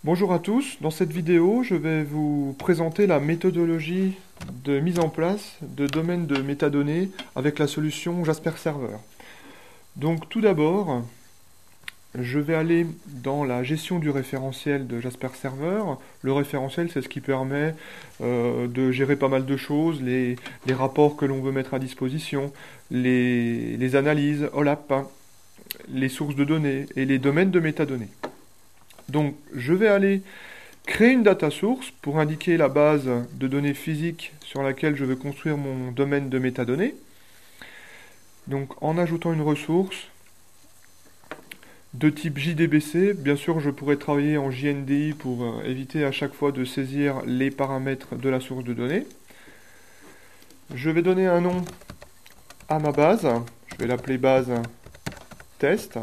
Bonjour à tous, dans cette vidéo je vais vous présenter la méthodologie de mise en place de domaines de métadonnées avec la solution Jasper Server. Donc tout d'abord, je vais aller dans la gestion du référentiel de Jasper Server. Le référentiel, c'est ce qui permet de gérer pas mal de choses, les rapports que l'on veut mettre à disposition, les analyses OLAP, les sources de données et les domaines de métadonnées. Donc je vais aller créer une data source pour indiquer la base de données physiques sur laquelle je veux construire mon domaine de métadonnées. Donc en ajoutant une ressource de type JDBC, bien sûr je pourrais travailler en JNDI pour éviter à chaque fois de saisir les paramètres de la source de données. Je vais donner un nom à ma base, je vais l'appeler base test,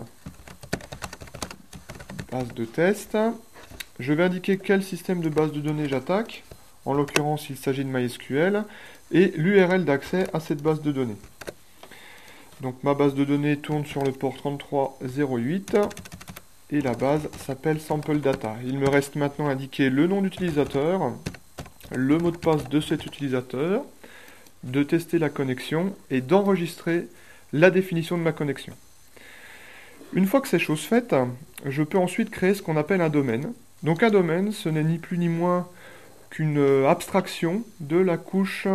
base de test. Je vais indiquer quel système de base de données j'attaque, en l'occurrence il s'agit de MySQL, et l'URL d'accès à cette base de données. Donc ma base de données tourne sur le port 3308, et la base s'appelle Sample Data. Il me reste maintenant à indiquer le nom d'utilisateur, le mot de passe de cet utilisateur, de tester la connexion, et d'enregistrer la définition de ma connexion. Une fois que ces choses faites, je peux ensuite créer ce qu'on appelle un domaine. Donc un domaine, ce n'est ni plus ni moins qu'une abstraction de la couche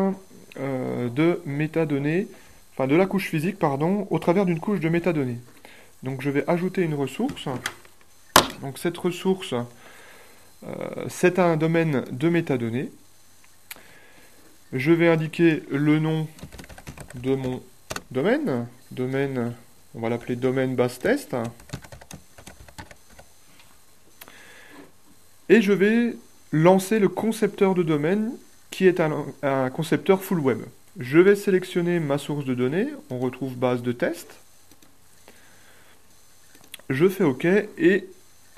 de métadonnées, enfin de la couche physique, pardon, au travers d'une couche de métadonnées. Donc je vais ajouter une ressource. Donc cette ressource, c'est un domaine de métadonnées. Je vais indiquer le nom de mon domaine. Domaine, on va l'appeler domaine base test. Et je vais lancer le concepteur de domaine qui est un concepteur full web. Je vais sélectionner ma source de données, on retrouve base de test. Je fais OK et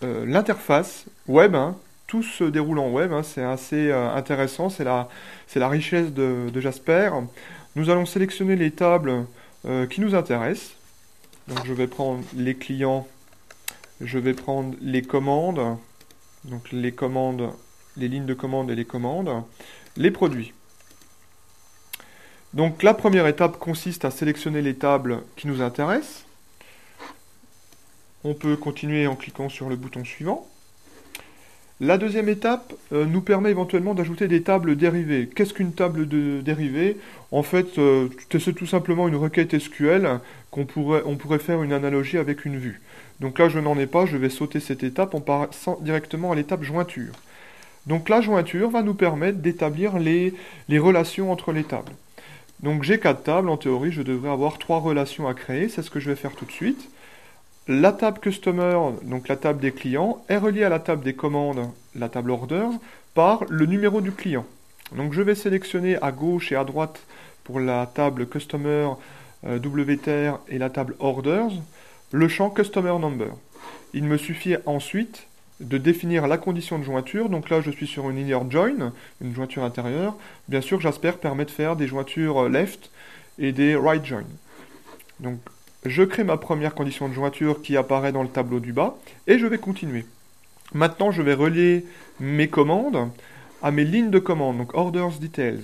l'interface web, tout se déroule en web, c'est assez intéressant, c'est la richesse de Jasper. Nous allons sélectionner les tables qui nous intéressent. Donc je vais prendre les clients, je vais prendre les commandes. Donc les commandes, les lignes de commande et les commandes, les produits. Donc la première étape consiste à sélectionner les tables qui nous intéressent. On peut continuer en cliquant sur le bouton suivant. La deuxième étape nous permet éventuellement d'ajouter des tables dérivées. Qu'est-ce qu'une table de dérivée? En fait, c'est tout simplement une requête SQL on pourrait faire une analogie avec une vue. Donc là, je n'en ai pas, je vais sauter cette étape en passant directement à l'étape jointure. Donc la jointure va nous permettre d'établir les relations entre les tables. Donc j'ai 4 tables, en théorie, je devrais avoir 3 relations à créer, c'est ce que je vais faire tout de suite. La table Customer, donc la table des clients, est reliée à la table des commandes, la table Orders, par le numéro du client. Donc je vais sélectionner à gauche et à droite pour la table Customer WTR et la table Orders, le champ Customer Number. Il me suffit ensuite de définir la condition de jointure. Donc là, je suis sur une inner join, une jointure intérieure. Bien sûr, Jasper permet de faire des jointures left et des right join. Donc, je crée ma première condition de jointure qui apparaît dans le tableau du bas et je vais continuer. Maintenant, je vais relier mes commandes à mes lignes de commande, donc orders details.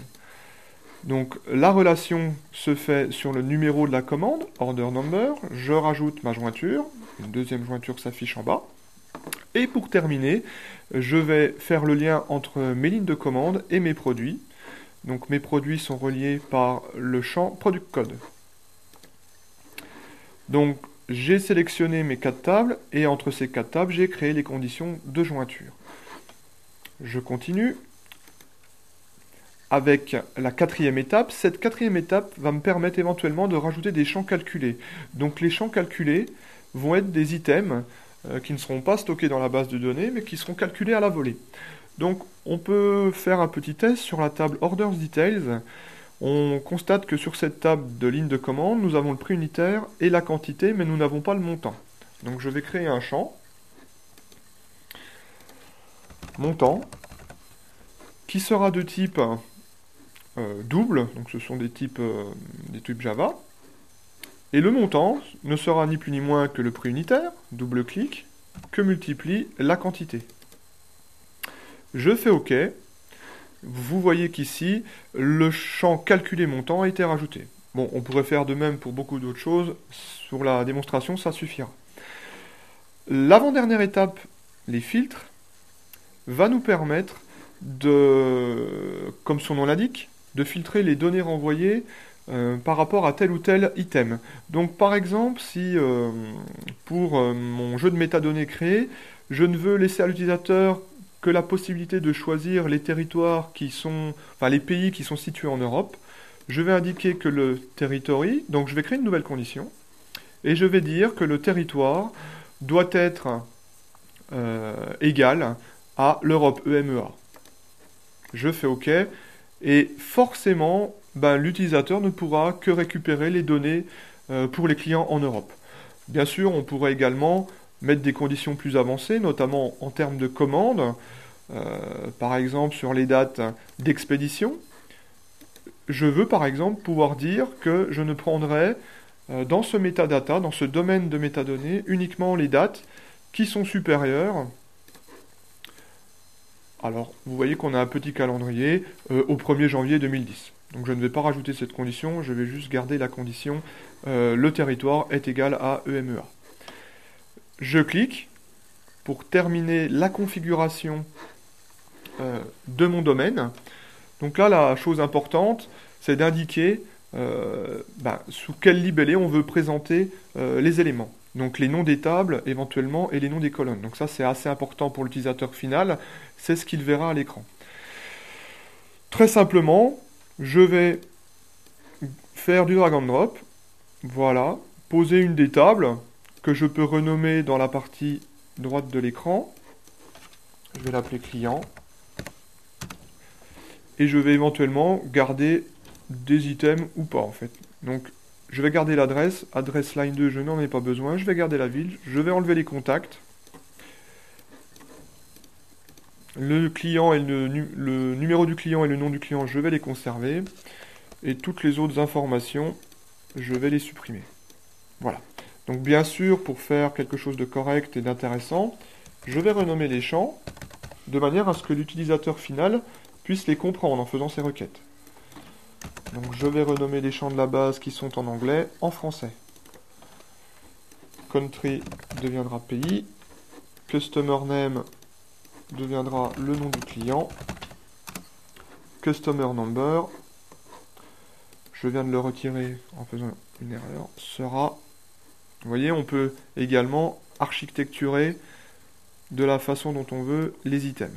Donc la relation se fait sur le numéro de la commande, order number, je rajoute ma jointure, une deuxième jointure s'affiche en bas. Et pour terminer, je vais faire le lien entre mes lignes de commande et mes produits. Donc mes produits sont reliés par le champ product code. Donc j'ai sélectionné mes 4 tables et entre ces 4 tables, j'ai créé les conditions de jointure. Je continue. Avec la quatrième étape, cette quatrième étape va me permettre éventuellement de rajouter des champs calculés. Donc les champs calculés vont être des items qui ne seront pas stockés dans la base de données, mais qui seront calculés à la volée. Donc on peut faire un petit test sur la table Orders Details. On constate que sur cette table de ligne de commande, nous avons le prix unitaire et la quantité, mais nous n'avons pas le montant. Donc je vais créer un champ montant qui sera de type double, donc ce sont des types Java. Et le montant ne sera ni plus ni moins que le prix unitaire, double clic, que multiplie la quantité. Je fais OK. Vous voyez qu'ici, le champ calculer montant a été rajouté. Bon, on pourrait faire de même pour beaucoup d'autres choses. Sur la démonstration, ça suffira. L'avant-dernière étape, les filtres, va nous permettre de, comme son nom l'indique, de filtrer les données renvoyées par rapport à tel ou tel item. Donc par exemple, si pour mon jeu de métadonnées créé, je ne veux laisser à l'utilisateur que la possibilité de choisir les territoires qui sont, enfin les pays qui sont situés en Europe, je vais indiquer que le territory, donc je vais créer une nouvelle condition, et je vais dire que le territoire doit être égal à l'Europe EMEA. Je fais OK, et forcément, ben, l'utilisateur ne pourra que récupérer les données pour les clients en Europe. Bien sûr, on pourrait également mettre des conditions plus avancées, notamment en termes de commandes, par exemple sur les dates d'expédition. Je veux par exemple pouvoir dire que je ne prendrai dans ce metadata, dans ce domaine de métadonnées, uniquement les dates qui sont supérieures. Alors, vous voyez qu'on a un petit calendrier au 1er janvier 2010. Donc je ne vais pas rajouter cette condition, je vais juste garder la condition le territoire est égal à EMEA. Je clique pour terminer la configuration de mon domaine. Donc là, la chose importante, c'est d'indiquer sous quel libellé on veut présenter les éléments. Donc les noms des tables éventuellement et les noms des colonnes. Donc ça, c'est assez important pour l'utilisateur final, c'est ce qu'il verra à l'écran. Très simplement, je vais faire du drag and drop, voilà, poser une des tables que je peux renommer dans la partie droite de l'écran. Je vais l'appeler client. Et je vais éventuellement garder des items ou pas en fait. Donc je vais garder l'adresse, adresse line 2 je n'en ai pas besoin, je vais garder la ville, je vais enlever les contacts. Le client et le numéro du client et le nom du client, je vais les conserver. Et toutes les autres informations, je vais les supprimer. Voilà. Donc bien sûr, pour faire quelque chose de correct et d'intéressant, je vais renommer les champs de manière à ce que l'utilisateur final puisse les comprendre en faisant ses requêtes. Donc je vais renommer les champs de la base qui sont en anglais en français. Country deviendra pays. Customer name deviendra le nom du client. Customer number, je viens de le retirer en faisant une erreur, sera... Vous voyez, on peut également architecturer de la façon dont on veut les items.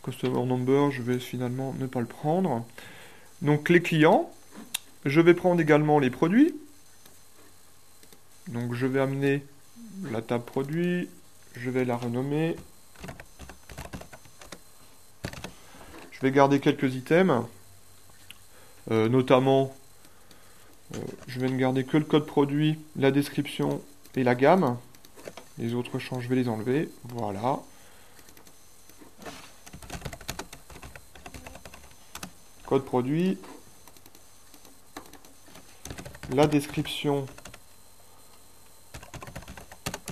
Customer number, je vais finalement ne pas le prendre. Donc les clients, je vais prendre également les produits. Donc je vais amener la table produit, je vais la renommer. Je vais garder quelques items, notamment, je vais ne garder que le code produit, la description et la gamme. Les autres champs, je vais les enlever. Voilà. Code produit. La description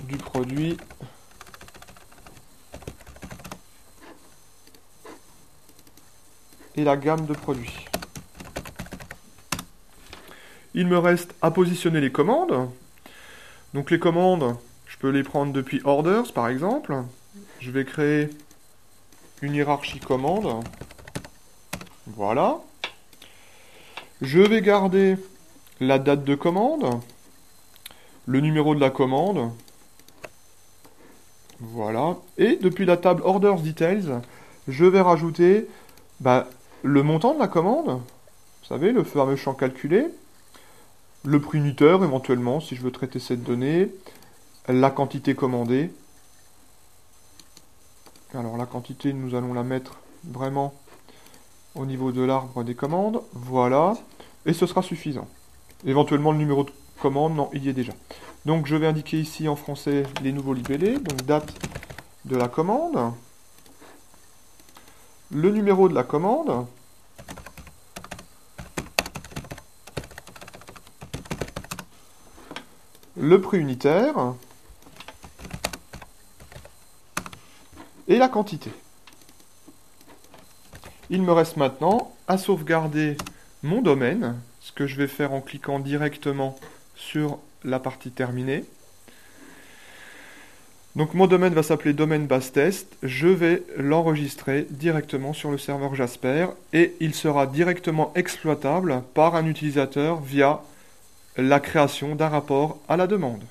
du produit. Et la gamme de produits. Il me reste à positionner les commandes. Donc les commandes, je peux les prendre depuis orders par exemple. Je vais créer une hiérarchie commande. Voilà. Je vais garder la date de commande, le numéro de la commande. Voilà. Et depuis la table orders details, je vais rajouter le montant de la commande. Vous savez, le fameux champ calculé. Le prix unitaire, éventuellement, si je veux traiter cette donnée. La quantité commandée. Alors, la quantité, nous allons la mettre vraiment au niveau de l'arbre des commandes. Voilà. Et ce sera suffisant. Éventuellement, le numéro de commande, non, il y est déjà. Donc, je vais indiquer ici en français les nouveaux libellés. Donc, date de la commande. Le numéro de la commande. Le prix unitaire, et la quantité. Il me reste maintenant à sauvegarder mon domaine, ce que je vais faire en cliquant directement sur la partie terminée. Donc mon domaine va s'appeler domaine base test, je vais l'enregistrer directement sur le serveur Jasper et il sera directement exploitable par un utilisateur via la création d'un rapport à la demande.